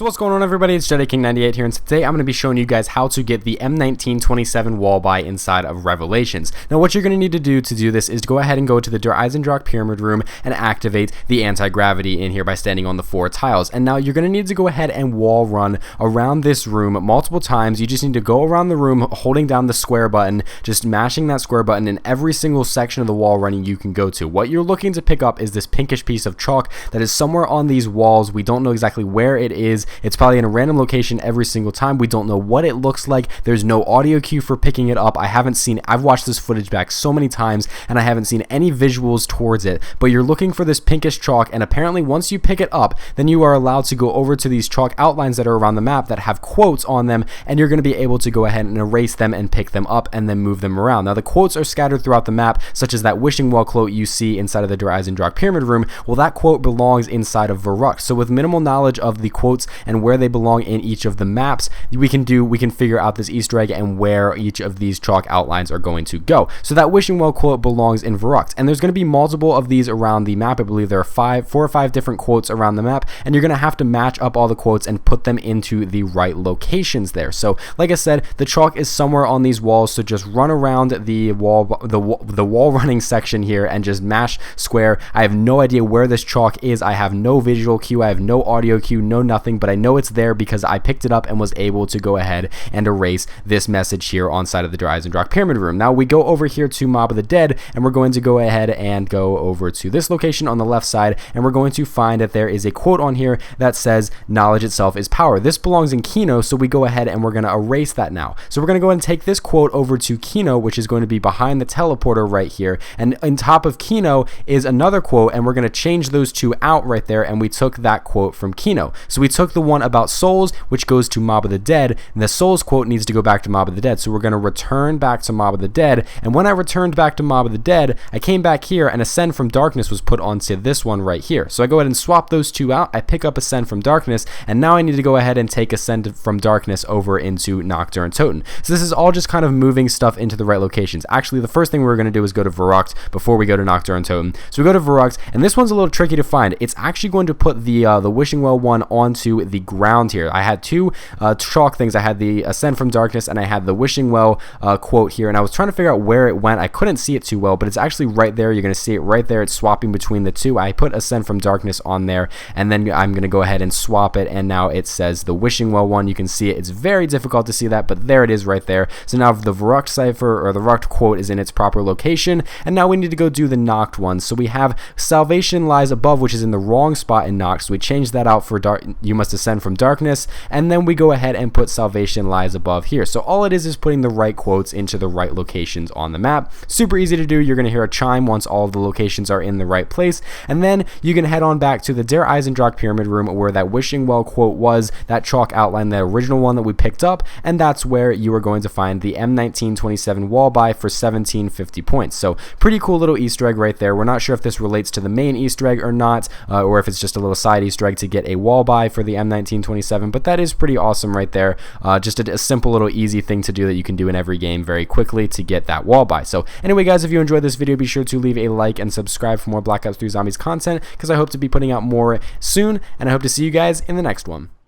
So what's going on, everybody? It's JediKing98 here, and today I'm going to be showing you guys how to get the M1927 wall buy inside of Revelations. Now what you're going to need to do this is to go ahead and go to the Der Eisendrache Pyramid Room and activate the anti-gravity in here by standing on the 4 tiles. And now you're going to need to go ahead and wall run around this room multiple times. You just need to go around the room holding down the square button, just mashing that square button in every single section of the wall running you can go to. What you're looking to pick up is this pinkish piece of chalk that is somewhere on these walls. We don't know exactly where it is. It's probably in a random location every single time. We don't know what it looks like. There's no audio cue for picking it up. I've watched this footage back so many times and I haven't seen any visuals towards it, but you're looking for this pinkish chalk, and apparently once you pick it up, then you are allowed to go over to these chalk outlines that are around the map that have quotes on them, and you're going to be able to go ahead and erase them and pick them up and then move them around. Now the quotes are scattered throughout the map, such as that wishing well quote you see inside of the Der Eisendrache Pyramid Room. Well, that quote belongs inside of Verrückt. So with minimal knowledge of the quotes and where they belong in each of the maps, we can figure out this Easter egg and where each of these chalk outlines are going to go. So that wishing well quote belongs in Verrückt, and there's going to be multiple of these around the map. I believe there are 4 or 5 different quotes around the map, and you're going to have to match up all the quotes and put them into the right locations there. So like I said, the chalk is somewhere on these walls, so just run around the wall running section here and just mash square. I have no idea where this chalk is. I have no visual cue, I have no audio cue, no nothing, but I know it's there because I picked it up and was able to go ahead and erase this message here on side of the Der Eisendrache Pyramid Room. Now we go over here to Mob of the Dead, and we're going to go ahead and go over to this location on the left side, and we're going to find that there is a quote on here that says knowledge itself is power. This belongs in Kino, so we go ahead and we're going to erase that now. So we're going to go ahead and take this quote over to Kino, which is going to be behind the teleporter right here, and on top of Kino is another quote, and we're going to change those two out right there, and we took that quote from Kino. So we took the one about souls, which goes to Mob of the Dead, and the souls quote needs to go back to Mob of the Dead. So we're going to return back to Mob of the Dead, and when I returned back to Mob of the Dead, I came back here and Ascend from Darkness was put onto this one right here. So I go ahead and swap those two out. I pick up Ascend from Darkness, and now I need to go ahead and take Ascend from Darkness over into Nocturne Toten. So this is all just kind of moving stuff into the right locations. Actually, the first thing we're going to do is go to Verrückt before we go to Nocturne Toten. So we go to Verrückt, and this one's a little tricky to find. It's actually going to put the Wishing Well one onto the ground here. I had two chalk things. I had the Ascend from Darkness and I had the Wishing Well quote here, and I was trying to figure out where it went. I couldn't see it too well, but it's actually right there. You're going to see it right there. It's swapping between the two. I put Ascend from Darkness on there, and then I'm going to go ahead and swap it, and now it says the Wishing Well one. You can see it. It's very difficult to see that, but there it is right there. So now the Verrückt cipher, or the Verrückt quote, is in its proper location, and now we need to go do the Noct one. So we have Salvation Lies Above, which is in the wrong spot in Noct, so we change that out for You Must Ascend from Darkness, and then we go ahead and put Salvation Lies Above here. So all it is putting the right quotes into the right locations on the map. Super easy to do. You're going to hear a chime once all of the locations are in the right place, and then you can head on back to the Der Eisendrache Pyramid Room where that Wishing Well quote was, that chalk outline, the original one that we picked up, and that's where you are going to find the M1927 wall buy for 1750 points. So pretty cool little Easter egg right there. We're not sure if this relates to the main Easter egg or not, or if it's just a little side Easter egg to get a wall buy for the M1927, but that is pretty awesome right there. Just a simple little easy thing to do that you can do in every game very quickly to get that wall buy. So anyway, guys, if you enjoyed this video, be sure to leave a like and subscribe for more Black Ops 3 Zombies content, because I hope to be putting out more soon, and I hope to see you guys in the next one.